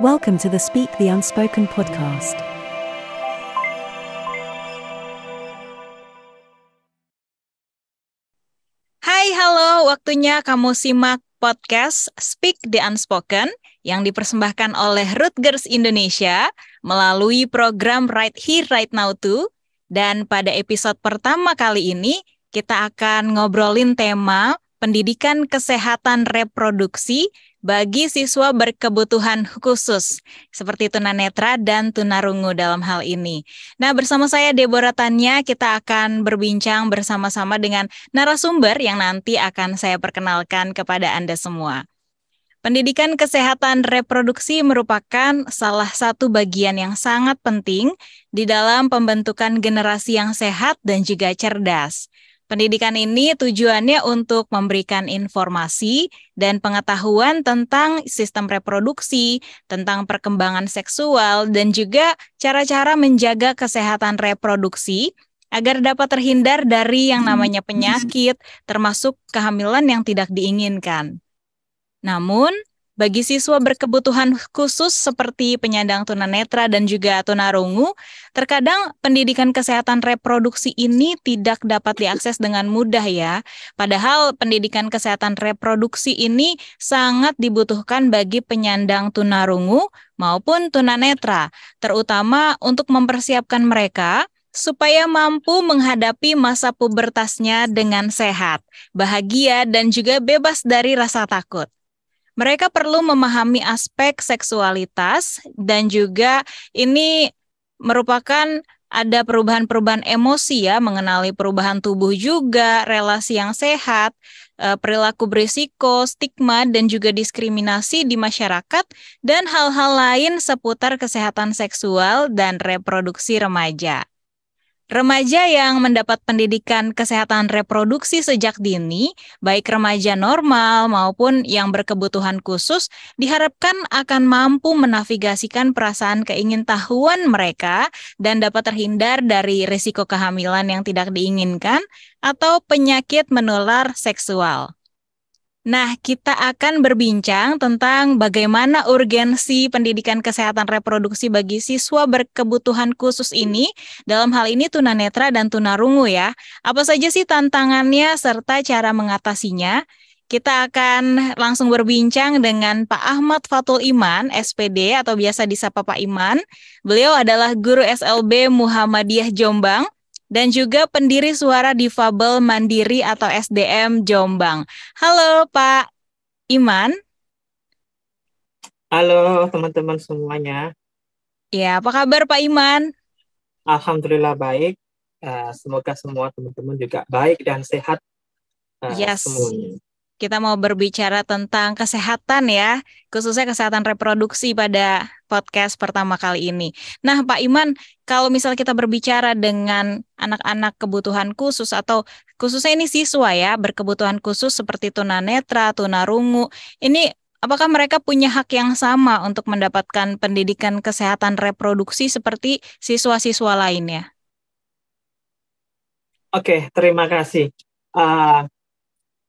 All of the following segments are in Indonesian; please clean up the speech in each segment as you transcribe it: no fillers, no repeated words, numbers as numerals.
Welcome to the Speak the Unspoken podcast. Hai, halo. Waktunya kamu simak podcast Speak the Unspoken yang dipersembahkan oleh Rutgers Indonesia melalui program Right Here Right Now Too. Dan pada episode pertama kali ini, kita akan ngobrolin tema pendidikan kesehatan reproduksi bagi siswa berkebutuhan khusus, seperti tunanetra dan tunarungu dalam hal ini. Nah, bersama saya Deborah Tanya, kita akan berbincang bersama-sama dengan narasumber yang nanti akan saya perkenalkan kepada Anda semua. Pendidikan kesehatan reproduksi merupakan salah satu bagian yang sangat penting di dalam pembentukan generasi yang sehat dan juga cerdas. Pendidikan ini tujuannya untuk memberikan informasi dan pengetahuan tentang sistem reproduksi, tentang perkembangan seksual, dan juga cara-cara menjaga kesehatan reproduksi agar dapat terhindar dari yang namanya penyakit, termasuk kehamilan yang tidak diinginkan. Namun, bagi siswa berkebutuhan khusus seperti penyandang tunanetra dan juga tunarungu, terkadang pendidikan kesehatan reproduksi ini tidak dapat diakses dengan mudah ya. Padahal pendidikan kesehatan reproduksi ini sangat dibutuhkan bagi penyandang tunarungu maupun tunanetra, terutama untuk mempersiapkan mereka supaya mampu menghadapi masa pubertasnya dengan sehat, bahagia, dan juga bebas dari rasa takut. Mereka perlu memahami aspek seksualitas dan juga ini merupakan ada perubahan-perubahan emosi ya, mengenali perubahan tubuh juga, relasi yang sehat, perilaku berisiko, stigma, dan juga diskriminasi di masyarakat, dan hal-hal lain seputar kesehatan seksual dan reproduksi remaja. Remaja yang mendapat pendidikan kesehatan reproduksi sejak dini, baik remaja normal maupun yang berkebutuhan khusus, diharapkan akan mampu menavigasikan perasaan keingintahuan mereka dan dapat terhindar dari risiko kehamilan yang tidak diinginkan atau penyakit menular seksual. Nah, kita akan berbincang tentang bagaimana urgensi pendidikan kesehatan reproduksi bagi siswa berkebutuhan khusus ini, dalam hal ini tunanetra dan tunarungu ya. Apa saja sih tantangannya serta cara mengatasinya? Kita akan langsung berbincang dengan Pak Ahmad Fathul Iman, SPD atau biasa disapa Pak Iman. Beliau adalah guru SLB Muhammadiyah Jombang dan juga pendiri Suara Difabel Mandiri atau SDM Jombang. Halo Pak Iman. Halo teman-teman semuanya. Ya, apa kabar Pak Iman? Alhamdulillah baik. Semoga semua teman-teman juga baik dan sehat Yes, semuanya. kita mau berbicara tentang kesehatan ya, khususnya kesehatan reproduksi pada podcast pertama kali ini. Nah Pak Iman, kalau misal kita berbicara dengan anak-anak kebutuhan khusus atau khususnya ini siswa ya, berkebutuhan khusus seperti tunanetra, tunarungu, ini apakah mereka punya hak yang sama untuk mendapatkan pendidikan kesehatan reproduksi seperti siswa-siswa lainnya? Oke, terima kasih. Uh,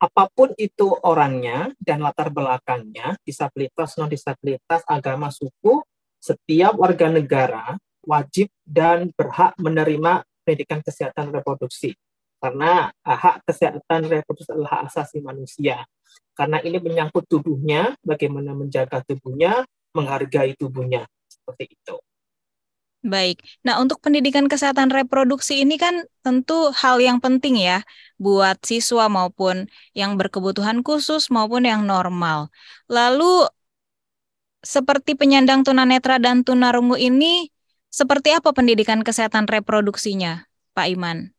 Apapun itu orangnya dan latar belakangnya, disabilitas, non-disabilitas, agama, suku, setiap warga negara wajib dan berhak menerima pendidikan kesehatan reproduksi. Karena hak kesehatan reproduksi adalah hak asasi manusia. Karena ini menyangkut tubuhnya, bagaimana menjaga tubuhnya, menghargai tubuhnya. Seperti itu. Baik. Nah, untuk pendidikan kesehatan reproduksi ini kan tentu hal yang penting ya buat siswa maupun yang berkebutuhan khusus maupun yang normal. Lalu seperti penyandang tunanetra dan tunarungu ini, seperti apa pendidikan kesehatan reproduksinya, Pak Iman?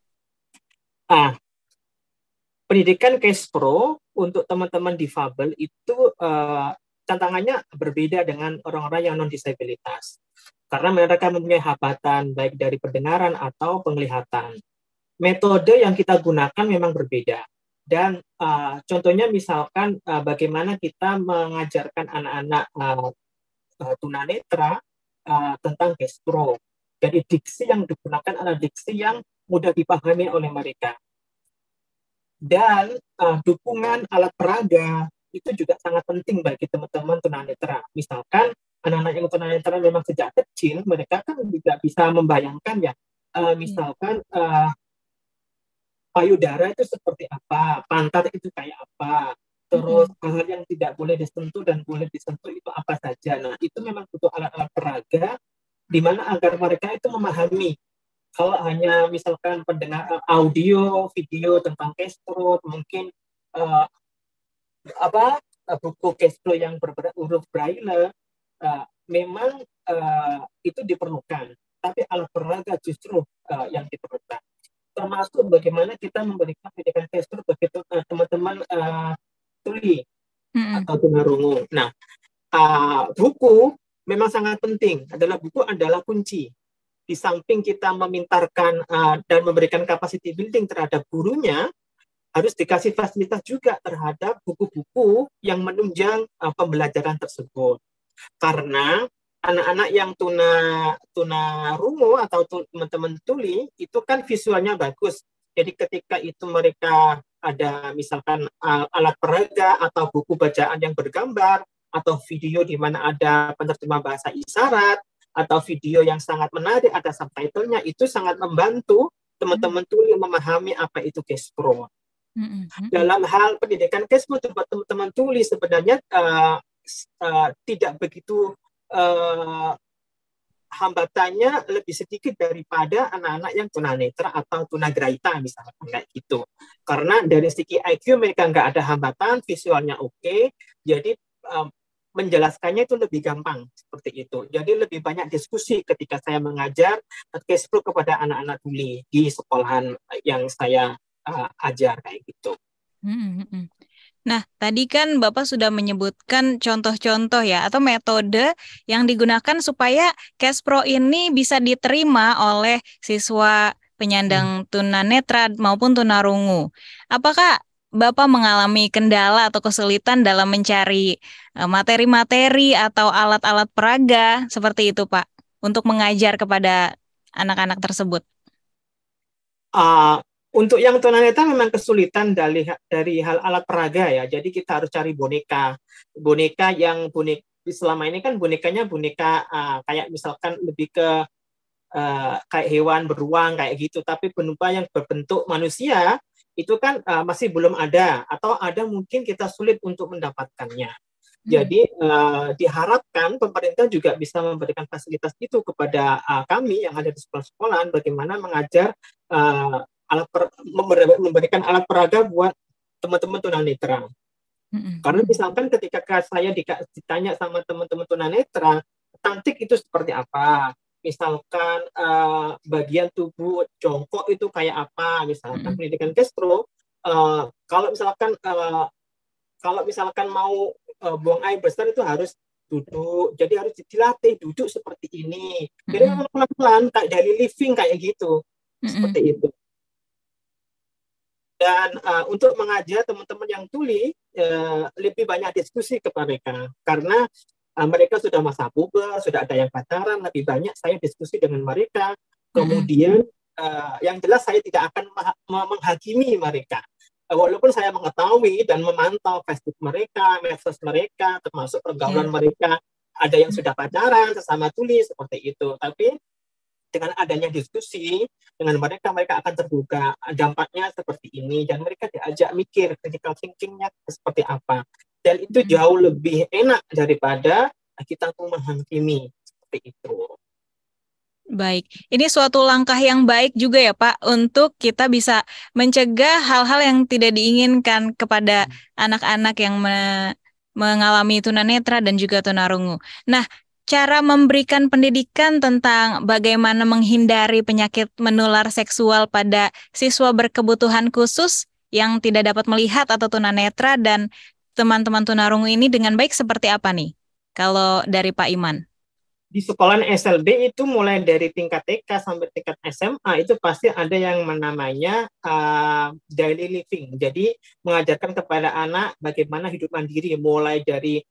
Pendidikan Case Pro untuk teman-teman difabel itu tantangannya berbeda dengan orang-orang yang non-disabilitas. Karena mereka mempunyai hambatan baik dari pendengaran atau penglihatan. Metode yang kita gunakan memang berbeda. Dan contohnya misalkan bagaimana kita mengajarkan anak-anak tunanetra tentang Case Pro. Jadi diksi yang digunakan adalah diksi yang mudah dipahami oleh mereka. Dan dukungan alat peraga, itu juga sangat penting bagi teman-teman tunanetra. Misalkan anak-anak yang tunanetra memang sejak kecil, mereka kan juga bisa membayangkan ya, misalkan payudara itu seperti apa, pantat itu kayak apa, terus hal yang tidak boleh disentuh dan boleh disentuh itu apa saja. Nah, itu memang butuh alat-alat peraga di mana agar mereka itu memahami. Kalau hanya misalkan pendengar audio, video tentang cashflow, mungkin uh, buku cashflow yang huruf braille, memang itu diperlukan. Tapi alat peraga justru yang diperlukan. Termasuk bagaimana kita memberikan pendidikan cashflow bagi teman-teman tuli atau tunarungu. Nah, buku memang sangat penting. Buku adalah kunci. Di samping kita memintarkan dan memberikan capacity building terhadap gurunya, harus dikasih fasilitas juga terhadap buku-buku yang menunjang pembelajaran tersebut. Karena anak-anak yang tunarungu atau teman-teman tuli itu kan visualnya bagus. Jadi ketika itu mereka ada misalkan alat peraga atau buku bacaan yang bergambar atau video di mana ada penerjemah bahasa isyarat atau video yang sangat menarik, ada subtitlenya, itu sangat membantu teman-teman tuli memahami apa itu cashflow. Dalam hal pendidikan cashflow buat teman-teman tuli sebenarnya tidak begitu hambatannya lebih sedikit daripada anak-anak yang tunanetra atau tunagrahita misalnya kayak gitu. Karena dari segi IQ mereka nggak ada hambatan, visualnya oke, jadi menjelaskannya itu lebih gampang seperti itu. Jadi lebih banyak diskusi ketika saya mengajar cashflow kepada anak-anak tuli di sekolahan yang saya ajar kayak gitu. Nah, tadi kan Bapak sudah menyebutkan contoh-contoh ya atau metode yang digunakan supaya cashflow ini bisa diterima oleh siswa penyandang tunanetra maupun tunarungu. Apakah Bapak mengalami kendala atau kesulitan dalam mencari materi-materi atau alat-alat peraga seperti itu, Pak, untuk mengajar kepada anak-anak tersebut? Untuk yang tunanetra memang kesulitan dari hal alat peraga ya. Jadi kita harus cari boneka yang selama ini kan bonekanya boneka kayak misalkan lebih ke kayak hewan beruang kayak gitu. Tapi boneka yang berbentuk manusia itu kan masih belum ada, atau ada mungkin kita sulit untuk mendapatkannya. Jadi diharapkan pemerintah juga bisa memberikan fasilitas itu kepada kami yang ada di sekolah-sekolahan, bagaimana mengajar memberikan alat peraga buat teman-teman tunanetra. Karena misalkan ketika saya ditanya sama teman-teman tunanetra, cantik itu seperti apa? Misalkan bagian tubuh jongkok itu kayak apa? Misalkan pendidikan cashflow, kalau misalkan mau buang air besar itu harus duduk, jadi harus dilatih duduk seperti ini. Jadi memang pelan-pelan kayak daily living kayak gitu, seperti itu. Dan untuk mengajar teman-teman yang tuli, lebih banyak diskusi kepada mereka, karena mereka sudah masa puber, sudah ada yang pacaran, lebih banyak saya diskusi dengan mereka. Kemudian yang jelas saya tidak akan menghakimi mereka. Walaupun saya mengetahui dan memantau Facebook mereka, medsos mereka, termasuk pergaulan mereka, ada yang sudah pacaran sesama tuli seperti itu. Tapi dengan adanya diskusi dengan mereka akan terbuka dampaknya seperti ini, dan mereka diajak mikir critical thinking-nya seperti apa. Dan itu jauh lebih enak daripada kita menghakimi seperti itu. Baik, ini suatu langkah yang baik juga ya Pak, untuk kita bisa mencegah hal-hal yang tidak diinginkan kepada anak-anak yang mengalami tunanetra dan juga tunarungu. Nah, cara memberikan pendidikan tentang bagaimana menghindari penyakit menular seksual pada siswa berkebutuhan khusus yang tidak dapat melihat atau tunanetra dan teman-teman tunarungu ini dengan baik seperti apa nih? Kalau dari Pak Iman? Di sekolah SLB itu mulai dari tingkat TK sampai tingkat SMA itu pasti ada yang namanya daily living. Jadi mengajarkan kepada anak bagaimana hidup mandiri, mulai dari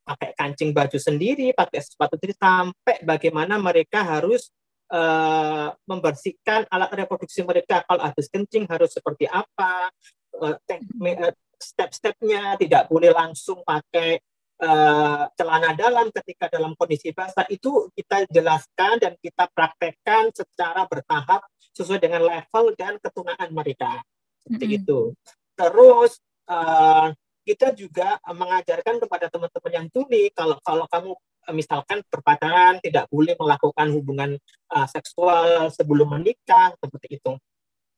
pakai kancing baju sendiri, pakai sepatu sendiri, sampai bagaimana mereka harus membersihkan alat reproduksi mereka. Kalau habis kencing harus seperti apa, step-stepnya, tidak boleh langsung pakai celana dalam ketika dalam kondisi basah. Itu kita jelaskan dan kita praktekkan secara bertahap sesuai dengan level dan ketunaan mereka. Seperti itu. Terus kita juga mengajarkan kepada teman-teman yang tuli, kalau kamu misalkan berpacaran tidak boleh melakukan hubungan seksual sebelum menikah, seperti itu.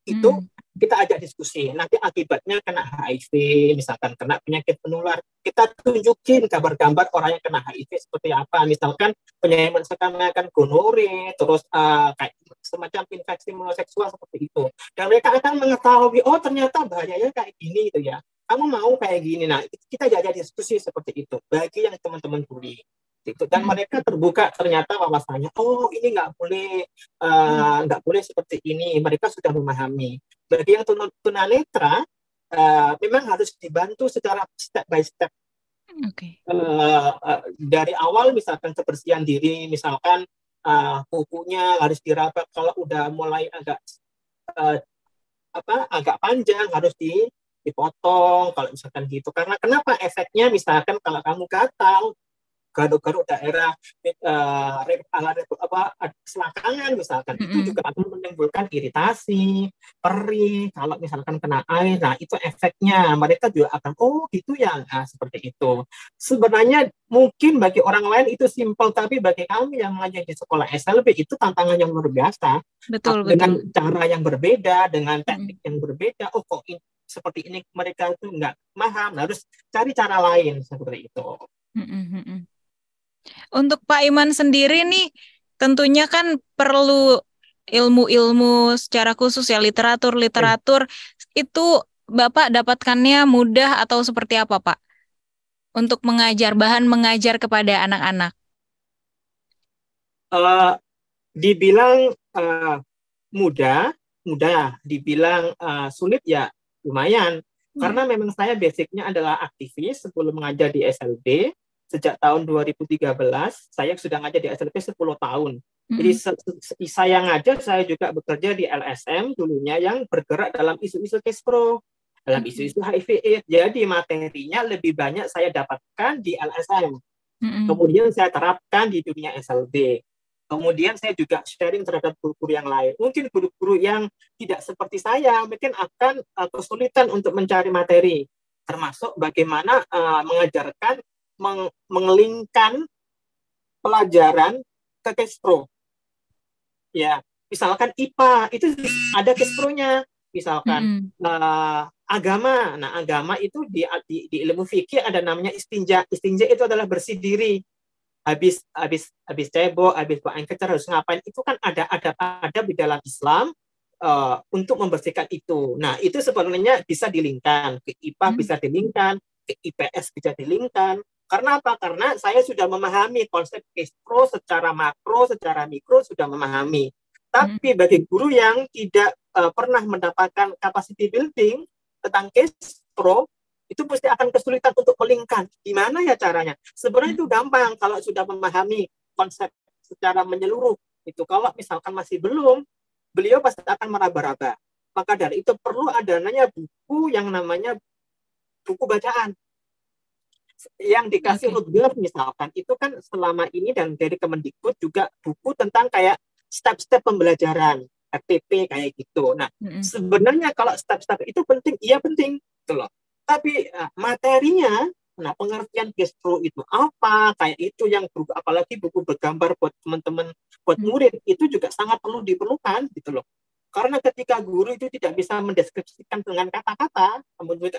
Itu kita ajak diskusi. Nanti akibatnya kena HIV, misalkan kena penyakit menular, kita tunjukin gambar-gambar orang yang kena HIV seperti apa. Misalkan penyakit akan gonore, terus kayak semacam infeksi menular seksual seperti itu. Dan mereka akan mengetahui, oh ternyata bahayanya kayak gini itu ya. Kamu mau kayak gini. Nah, kita ajak diskusi seperti itu bagi yang teman-teman tuli. Dan mereka terbuka ternyata wawasannya, oh ini nggak boleh seperti ini. Mereka sudah memahami. Bagi yang tunanetra memang harus dibantu secara step by step. Dari awal misalkan kebersihan diri, misalkan kukunya harus dirapat, kalau udah mulai agak panjang harus dipotong kalau misalkan gitu. Karena kenapa efeknya misalkan kalau kamu gatal garuk-garuk daerah selangkangan misalkan, itu juga akan menimbulkan iritasi, perih kalau misalkan kena air. Nah, itu efeknya. Mereka juga akan, oh gitu ya, seperti itu. Sebenarnya mungkin bagi orang lain itu simpel, tapi bagi kami yang mengajar di sekolah SLB itu tantangan yang luar biasa. Dengan cara yang berbeda, dengan teknik yang berbeda. Oh kok seperti ini mereka itu nggak paham, harus cari cara lain seperti itu. Untuk Pak Iman sendiri nih, tentunya kan perlu ilmu-ilmu secara khusus ya, literatur itu Bapak dapatkannya mudah atau seperti apa Pak? Untuk bahan mengajar kepada anak-anak. Dibilang mudah, dibilang sulit ya lumayan. Karena memang saya basicnya adalah aktivis sebelum mengajar di SLB. Sejak tahun 2013, saya sudah ngajar di SLB 10 tahun. Jadi saya ngajar, saya juga bekerja di LSM dulunya yang bergerak dalam isu-isu Kespro, dalam isu-isu HIV/AIDS. Jadi materinya lebih banyak saya dapatkan di LSM. Kemudian saya terapkan di dunia SLB. Kemudian saya juga sharing terhadap guru-guru yang lain. Mungkin guru-guru yang tidak seperti saya mungkin akan kesulitan untuk mencari materi, termasuk bagaimana mengajarkan mengelingkan pelajaran ke Kespro. Ya, misalkan IPA itu ada Kespronya. Misalkan agama. Nah, agama itu di ilmu fikih ada namanya istinja. Istinja itu adalah bersih diri. Habis cebok, habis buang air kecil harus ngapain? Itu kan ada di dalam Islam untuk membersihkan itu. Nah, itu sebenarnya bisa dilingkan ke IPA, bisa dilingkan ke IPS, bisa dilingkan. Karena apa? Karena saya sudah memahami konsep Kespro secara makro, secara mikro sudah memahami. Tapi bagi guru yang tidak pernah mendapatkan capacity building tentang Kespro, itu pasti akan kesulitan untuk melingkan. Gimana ya caranya? Sebenarnya itu gampang kalau sudah memahami konsep secara menyeluruh. Itu kalau misalkan masih belum, beliau pasti akan meraba-raba. Maka dari itu perlu adanya buku yang namanya buku bacaan. Yang dikasih Rutgers misalkan, itu kan selama ini dan dari Kemendikbud juga buku tentang kayak step-step pembelajaran, FTP kayak gitu. Nah, sebenarnya kalau step-step itu penting, iya penting, gitu loh. Tapi materinya, nah pengertian Kespro itu apa, kayak itu yang apalagi buku bergambar buat teman-teman, buat murid, itu juga sangat perlu diperlukan, gitu loh. Karena ketika guru itu tidak bisa mendeskripsikan dengan kata-kata,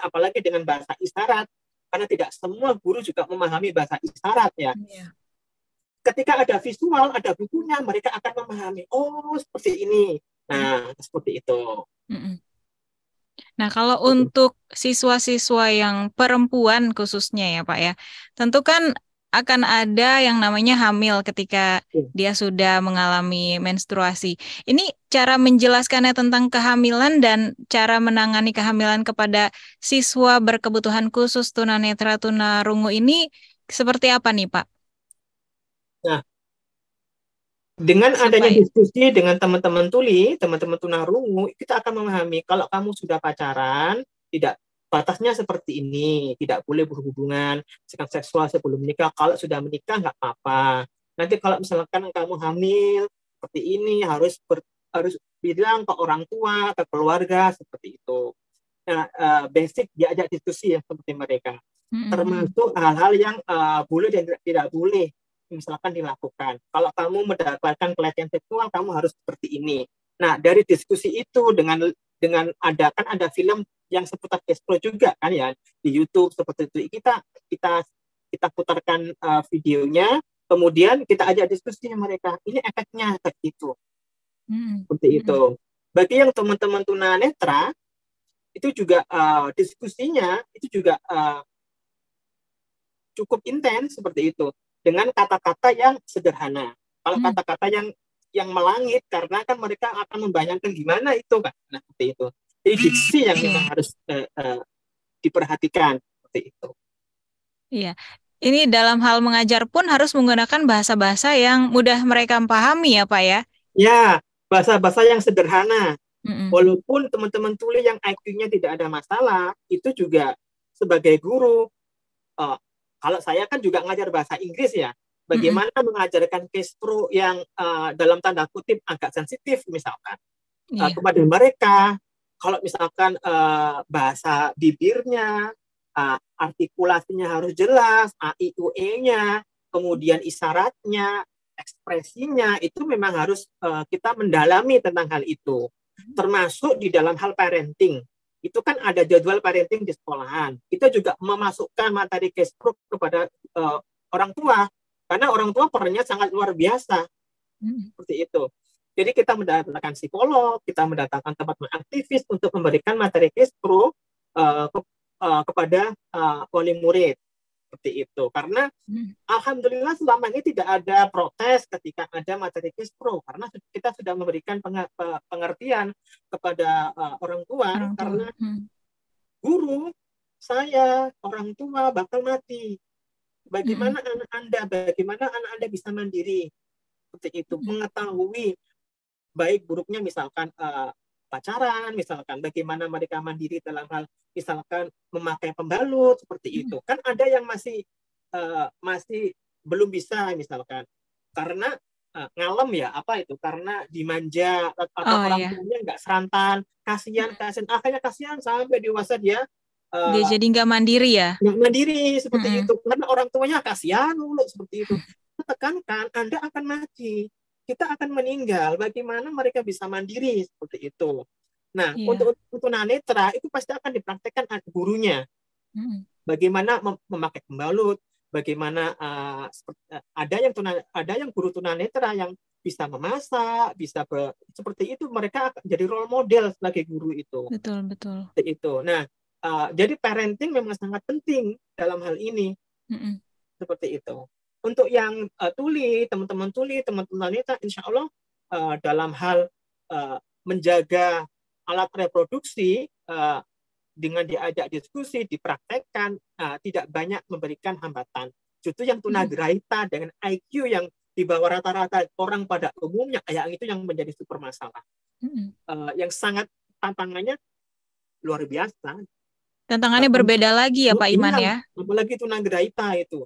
apalagi dengan bahasa isyarat, karena tidak semua guru juga memahami bahasa isyarat ya. Ketika ada visual, ada bukunya, mereka akan memahami, oh seperti ini. Nah, seperti itu. Nah, kalau untuk siswa-siswa yang perempuan khususnya ya Pak ya, tentu kan akan ada yang namanya hamil ketika dia sudah mengalami menstruasi. Ini cara menjelaskannya tentang kehamilan dan cara menangani kehamilan kepada siswa berkebutuhan khusus tunanetra tunarungu ini seperti apa nih Pak? Nah, dengan adanya diskusi dengan teman-teman tuli, teman-teman tunarungu, kita akan memahami kalau kamu sudah pacaran, tidak batasnya seperti ini, tidak boleh berhubungan seksual sebelum menikah. Kalau sudah menikah nggak apa-apa. Nanti kalau misalkan kamu hamil seperti ini harus bilang ke orang tua, ke keluarga seperti itu. Nah, basic diajak diskusi yang seperti mereka, termasuk hal-hal yang boleh dan tidak boleh misalkan dilakukan. Kalau kamu mendapatkan pelecehan seksual, kamu harus seperti ini. Nah, dari diskusi itu dengan ada film yang seputar Castro juga kan ya di YouTube seperti itu. Kita putarkan videonya, kemudian kita ajak diskusi mereka. Ini efeknya kayak gitu. Seperti itu. Bagi yang teman-teman tunanetra itu juga diskusinya itu juga cukup intens seperti itu dengan kata-kata yang sederhana. Kalau kata-kata yang melangit karena kan mereka akan membayangkan gimana itu kan. Nah, seperti itu. Jadi diksi yang memang harus diperhatikan seperti itu. Iya. Ini dalam hal mengajar pun harus menggunakan bahasa-bahasa yang mudah mereka pahami ya Pak ya? Ya, bahasa-bahasa yang sederhana. Walaupun teman-teman tuli yang IQ-nya tidak ada masalah, itu juga sebagai guru, kalau saya kan juga ngajar bahasa Inggris ya, bagaimana mengajarkan Castro yang dalam tanda kutip agak sensitif misalkan kepada mereka. Kalau misalkan bahasa bibirnya, artikulasinya harus jelas, A, I, U, E-nya, kemudian isyaratnya, ekspresinya, itu memang harus kita mendalami tentang hal itu. Termasuk di dalam hal parenting. Itu kan ada jadwal parenting di sekolahan. Kita juga memasukkan materi Castro kepada orang tua. Karena orang tua perannya sangat luar biasa. Seperti itu. Jadi kita mendatangkan psikolog, kita mendatangkan teman-teman aktivis untuk memberikan materi Castro kepada wali murid. Seperti itu. Karena alhamdulillah selama ini tidak ada protes ketika ada materi Castro, karena kita sudah memberikan pengertian kepada orang tua. Karena guru, saya, orang tua bakal mati. Bagaimana anak Anda bisa mandiri? Seperti itu. Mengetahui baik buruknya misalkan pacaran, misalkan bagaimana mereka mandiri dalam hal misalkan memakai pembalut seperti itu. Kan ada yang masih belum bisa misalkan karena ngalem ya karena dimanja atau orang tuanya nggak serantan, kasihan akhirnya kasihan sampai dewasa dia jadi nggak mandiri ya, nggak mandiri seperti itu karena orang tuanya kasihan mulu seperti itu. Tekankan Anda akan mati, kita akan meninggal, bagaimana mereka bisa mandiri seperti itu. Nah, untuk tunanetra itu pasti akan dipraktekkan gurunya. Bagaimana memakai pembalut, bagaimana ada yang guru tunanetra yang bisa memasak, bisa seperti itu, mereka jadi role model sebagai guru itu. Betul. Seperti itu. Nah, jadi parenting memang sangat penting dalam hal ini. Seperti itu. Untuk yang teman-teman tunanetra, insya Allah dalam hal menjaga alat reproduksi dengan diajak diskusi, dipraktekkan, tidak banyak memberikan hambatan. Justru yang tunagrahita dengan IQ yang di bawah rata-rata orang pada umumnya, yang itu yang menjadi super masalah. Yang sangat tantangannya luar biasa. Tantangannya berbeda lagi ya Pak Iman ya. Apalagi tunagrahita itu.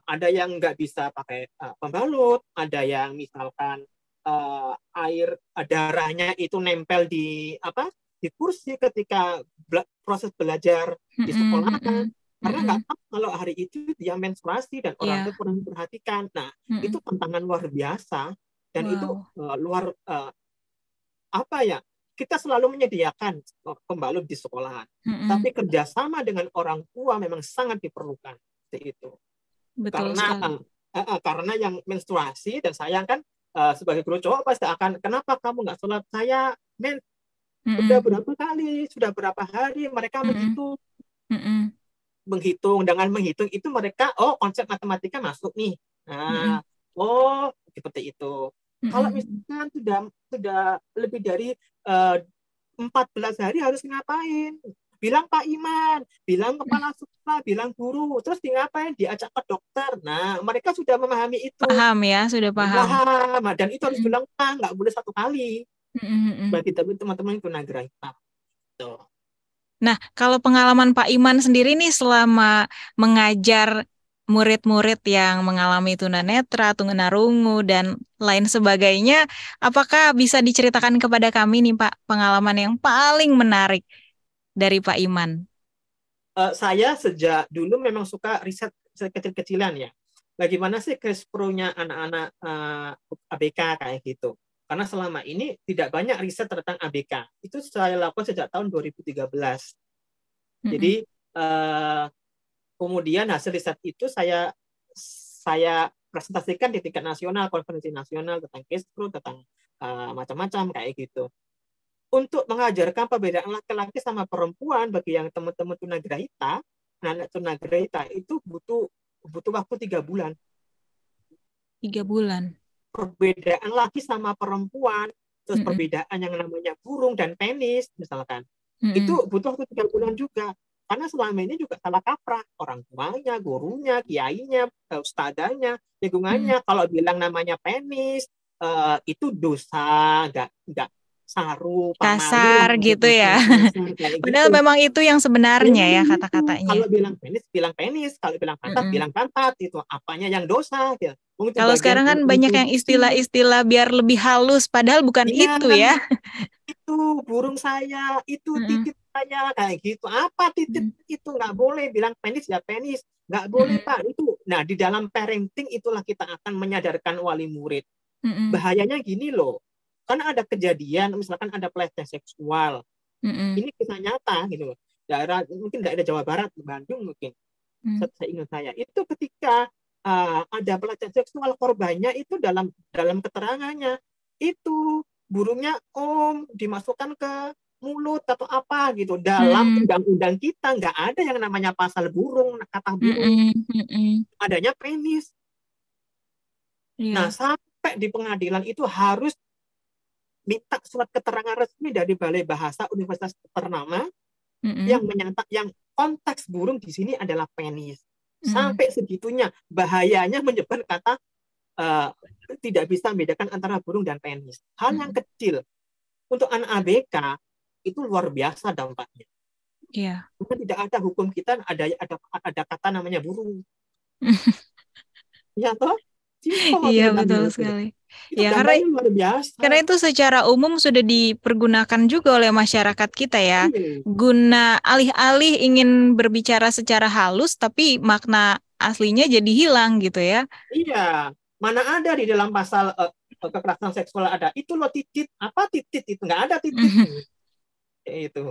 Ada yang nggak bisa pakai pembalut, ada yang misalkan air darahnya itu nempel di kursi ketika proses belajar di sekolah. Karena nggak tahu kalau hari itu dia menstruasi dan orang tua kurang memperhatikan. Nah, itu tantangan luar biasa dan itu luar kita selalu menyediakan pembalut di sekolahan, tapi kerjasama dengan orang tua memang sangat diperlukan. Itu. Betul karena yang menstruasi dan sayang kan sebagai guru cowok pasti akan, kenapa kamu nggak sholat? Saya sudah berapa kali, sudah berapa hari mereka menghitung dengan menghitung itu mereka konsep matematika masuk nih. Seperti itu. Kalau misalkan sudah lebih dari 14 hari harus ngapain? Bilang Pak Iman, bilang kepala sekolah, bilang guru, terus ngapain? Diajak ke dokter. Nah, mereka sudah memahami itu. Paham ya, sudah paham. Dan itu harus diulang, nggak boleh satu kali. Bagi teman-teman itu tunagrahita. Nah, kalau pengalaman Pak Iman sendiri nih selama mengajar murid-murid yang mengalami tunanetra, tunarungu, dan lain sebagainya, apakah bisa diceritakan kepada kami nih Pak, pengalaman yang paling menarik dari Pak Iman? Saya sejak dulu memang suka riset kecil-kecilan ya. Bagaimana sih cash flow-nya anak-anak ABK kayak gitu. Karena selama ini tidak banyak riset tentang ABK. Itu saya lakukan sejak tahun 2013. Mm-mm. Jadi kemudian hasil riset itu saya presentasikan di tingkat nasional, konferensi nasional tentang cash flow, tentang macam-macam kayak gitu. Untuk mengajarkan perbedaan laki-laki sama perempuan bagi yang teman-teman tunagrahita, anak tunagrahita itu butuh waktu 3 bulan. 3 bulan. Perbedaan laki sama perempuan, terus Mm-mm. perbedaan yang namanya burung dan penis misalkan, itu Mm-mm. butuh waktu 3 bulan juga. Karena selama ini juga salah kaprah orang tuanya, gurunya, kiainya, ustadzanya, Mm-mm. lingkungannya. Kalau bilang namanya penis, itu dosa, nggak saru, pamalu lah, Kasar gitu ya. kasar kayak Padahal gitu. memang itu yang sebenarnya ya Memang itu. kata-katanya. Kalau bilang penis, kalau bilang Mm-mm. pantat, itu apanya yang dosa gitu. Mungkin itu Kalau bagian sekarang kan banyak yang reproduksi. istilah-istilah biar lebih halus, padahal bukan Iya, itu ya. itu burung saya, itu Mm-mm. titik saya kayak gitu. Apa titik Mm-mm. itu nggak boleh bilang penis ya penis, nggak boleh Mm-mm. Pak itu. Nah di dalam parenting itulah kita akan menyadarkan wali murid. Mm-mm. Bahayanya gini loh, karena ada kejadian misalkan ada pelecehan seksual, Mm-mm. ini kisah nyata gitu loh. Daerah mungkin daerah Jawa Barat, Bandung mungkin, Mm. saya ingat saya itu ketika ada pelecehan seksual korbannya itu dalam keterangannya itu burungnya dimasukkan ke mulut atau apa gitu. Dalam Mm. undang-undang kita nggak ada yang namanya pasal burung, kata burung, Mm-mm. Mm-mm. adanya penis. Nah Iya. sampai di pengadilan itu harus minta surat keterangan resmi dari Balai Bahasa Universitas ternama Mm-mm. yang menyatakan yang konteks burung di sini adalah penis. Mm. Sampai segitunya bahayanya menyebar kata uh, tidak bisa membedakan antara burung dan penis. Hal yang Mm. kecil untuk anak ABK itu luar biasa dampaknya. Iya. Karena tidak ada hukum kita ada kata namanya burung. Ya toh? Simpel Iya, betul bilangnya itu. sekali. Itu Ya, dampaknya luar biasa. karena itu secara umum sudah dipergunakan juga oleh masyarakat kita ya, Iya. guna alih-alih ingin berbicara secara halus, tapi makna aslinya jadi hilang gitu ya. Iya. Mana ada di dalam pasal kekerasan seksual ada itu loh titit, apa titit itu nggak ada titit itu.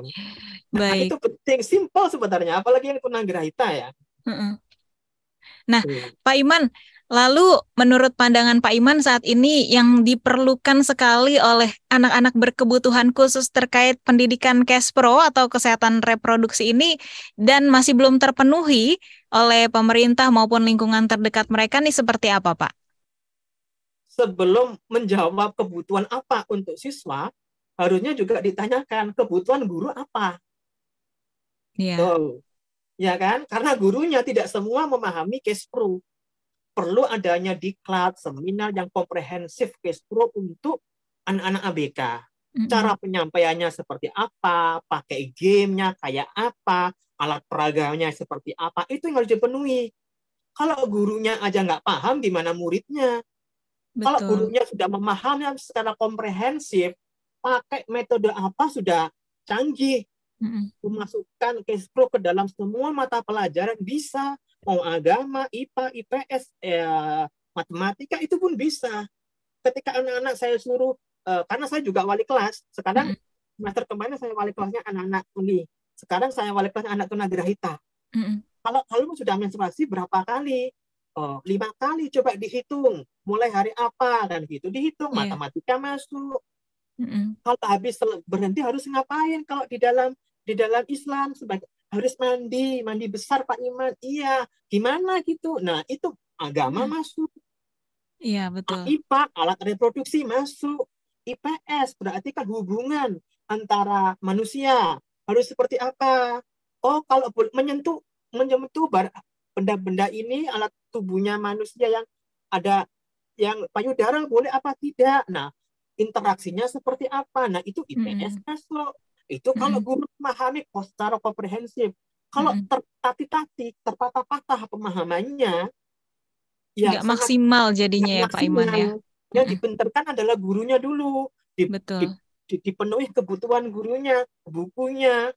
Nah, itu Baik. penting, simpel sebenarnya, apalagi yang tunagrahita ya. Mm-mm. Nah, Tuh. Pak Iman, lalu menurut pandangan Pak Iman saat ini yang diperlukan sekali oleh anak-anak berkebutuhan khusus terkait pendidikan Kespro atau kesehatan reproduksi ini dan masih belum terpenuhi oleh pemerintah maupun lingkungan terdekat mereka nih seperti apa, Pak? Sebelum menjawab kebutuhan apa untuk siswa, harusnya juga ditanyakan kebutuhan guru apa. Iya. Tuh. Ya kan? Karena gurunya tidak semua memahami Kespro. Perlu adanya diklat, seminar yang komprehensif Kespro untuk anak-anak ABK. Cara Mm-mm. penyampaiannya seperti apa, pakai gamenya kayak apa, alat peragamnya seperti apa, itu yang harus dipenuhi. Kalau gurunya aja nggak paham, gimana muridnya? Kalau Betul. gurunya sudah memahami secara komprehensif, pakai metode apa sudah canggih, Mm-mm. memasukkan Kespro ke dalam semua mata pelajaran bisa, mau agama, IPA, IPS, matematika itu pun bisa. Ketika anak-anak saya suruh, karena saya juga wali kelas, sekarang Mm-mm. semester kemarin saya wali kelasnya anak-anak tuli, sekarang saya wali kelas anak tunagrahita. Mm-mm. Kalau sudah menstruasi berapa kali? 5 kali, coba dihitung. Mulai hari apa dan gitu dihitung, Iya. matematika masuk. Mm-mm. Kalau habis berhenti harus ngapain? Kalau di dalam Islam sebagai harus mandi besar Pak Iman. Iya, gimana gitu. Nah, itu agama Mm-mm. masuk. Iya, betul. IPA alat reproduksi masuk. IPS berarti kan hubungan antara manusia harus seperti apa? Oh, kalau menyentuh menyentuh benda-benda ini alat tubuhnya manusia yang ada yang payudara boleh apa tidak? Nah, interaksinya seperti apa? Nah, itu IPS Mm-mm. masuk. Itu kalau guru memahami secara komprehensif. Kalau tertatih-tatih, terpatah-patah pemahamannya, ya nggak sangat maksimal jadinya ya Pak Iman ya. maksimal. Yang dibenterkan adalah gurunya dulu. Betul. Dipenuhi kebutuhan gurunya, bukunya.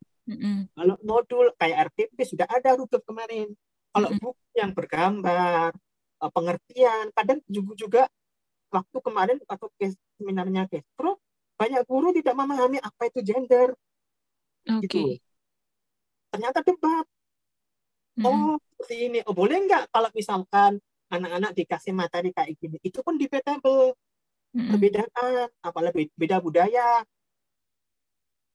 Kalau modul kayak RTP sudah ada Rudolf kemarin. Kalau buku yang bergambar, pengertian, kadang juga waktu kemarin atau seminarnya Kestro, banyak guru tidak memahami apa itu gender. Gitu. Ternyata debat. Oh, seperti ini. Oh, boleh nggak kalau misalkan anak-anak dikasih materi kayak gini? Itu pun debatable. Perbedaan, apalagi beda budaya.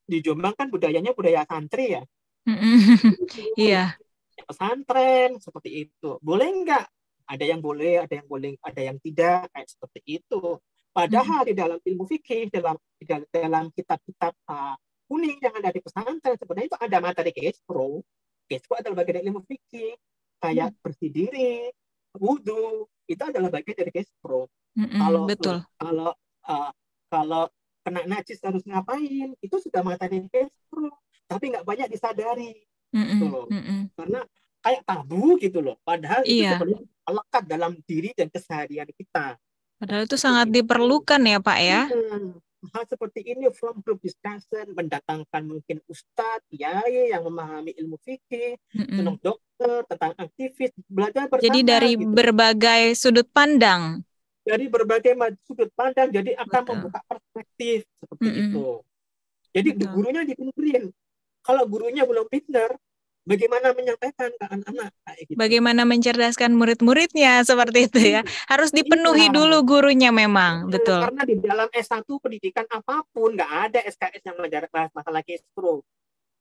Di Jombang kan budayanya budaya santri ya. Iya. Pesantren seperti itu. Boleh nggak? Ada yang boleh, ada yang tidak, kayak seperti itu. Padahal di dalam ilmu fikih, dalam kitab-kitab kuning yang ada di pesantren, sebenarnya itu ada materi Kespro. Kespro adalah bagian dari ilmu fikih. Kayak bersih diri, wudhu, itu adalah bagian dari Kespro. Kalau kena najis harus ngapain, itu sudah materi Kespro. Tapi nggak banyak disadari. Karena kayak tabu gitu loh. Padahal itu sebenarnya melekat dalam diri dan keseharian kita. Padahal itu sangat diperlukan ya Pak ya. Hal seperti ini from group discussion, mendatangkan mungkin ustadz, kiai yang memahami ilmu fikih, tentang dokter, tentang aktivis, belajar bersama. Jadi dari berbagai sudut pandang. Dari berbagai sudut pandang, jadi akan membuka perspektif seperti itu. Jadi gurunya dipimpin. Kalau gurunya belum pintar, bagaimana menyampaikan ke anak-anak? Gitu. Bagaimana mencerdaskan murid-muridnya seperti itu ya. Harus dipenuhi dulu gurunya memang, betul. Karena di dalam S1 pendidikan apapun, nggak ada SKS yang mengajarkan masalah Kespro.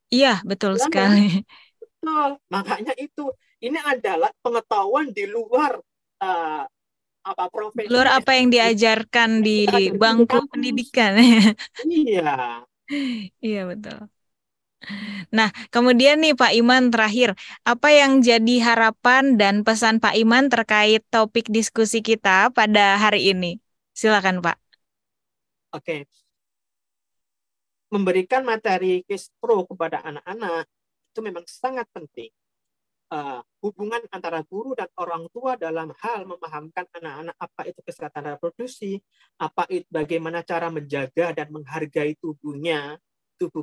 Iya, betul sekali. Betul. Makanya ini adalah pengetahuan di luar profesi. Di luar apa yang diajarkan di bangku pendidikan. Iya. Iya, betul. Nah, kemudian nih Pak Iman terakhir, apa yang jadi harapan dan pesan Pak Iman terkait topik diskusi kita pada hari ini? Silakan Pak. Oke. Memberikan materi Kespro kepada anak-anak itu memang sangat penting. Hubungan antara guru dan orang tua dalam hal memahamkan anak-anak apa itu kesehatan reproduksi, bagaimana cara menjaga dan menghargai tubuh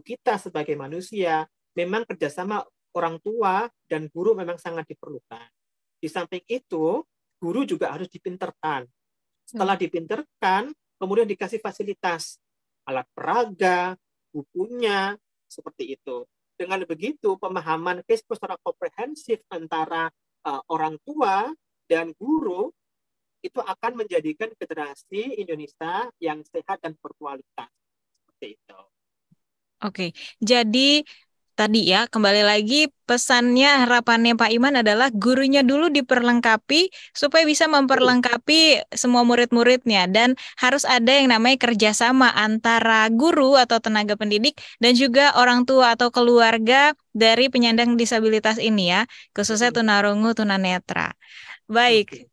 kita sebagai manusia, memang kerjasama orang tua dan guru memang sangat diperlukan. Di samping itu, guru juga harus dipinterkan. Setelah dipinterkan, kemudian dikasih fasilitas, alat peraga, bukunya, seperti itu. Dengan begitu, pemahaman Kespro secara komprehensif antara orang tua dan guru itu akan menjadikan generasi Indonesia yang sehat dan berkualitas. Seperti itu. Oke, jadi tadi ya, kembali lagi pesannya, harapannya Pak Iman adalah gurunya dulu diperlengkapi supaya bisa memperlengkapi semua murid-muridnya. Dan harus ada yang namanya kerjasama antara guru atau tenaga pendidik dan juga orang tua atau keluarga dari penyandang disabilitas ini ya, khususnya tunarungu, tunanetra. Baik.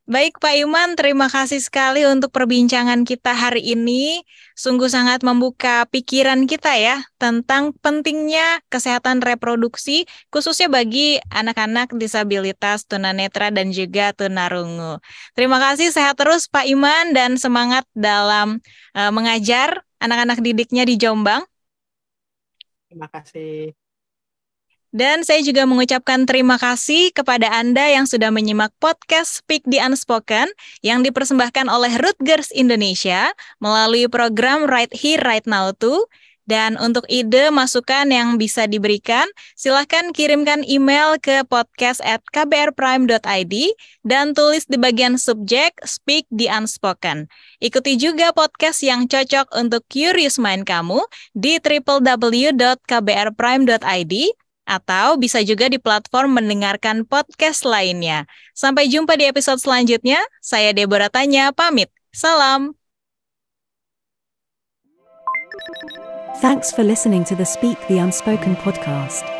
Baik Pak Iman, terima kasih sekali untuk perbincangan kita hari ini. Sungguh sangat membuka pikiran kita ya tentang pentingnya kesehatan reproduksi khususnya bagi anak-anak disabilitas tunanetra dan juga tunarungu. Terima kasih, sehat terus Pak Iman dan semangat dalam mengajar anak-anak didiknya di Jombang. Terima kasih. Dan saya juga mengucapkan terima kasih kepada Anda yang sudah menyimak podcast Speak the Unspoken yang dipersembahkan oleh Rutgers Indonesia melalui program Right Here Right Now too. Dan untuk ide, masukan yang bisa diberikan, silakan kirimkan email ke podcast@kbrprime.id dan tulis di bagian subjek Speak the Unspoken. Ikuti juga podcast yang cocok untuk curious mind kamu di www.kbrprime.id atau bisa juga di platform mendengarkan podcast lainnya. Sampai jumpa di episode selanjutnya. Saya Deborah Tanya, pamit. Salam. Thanks for listening to the Speak the Unspoken podcast.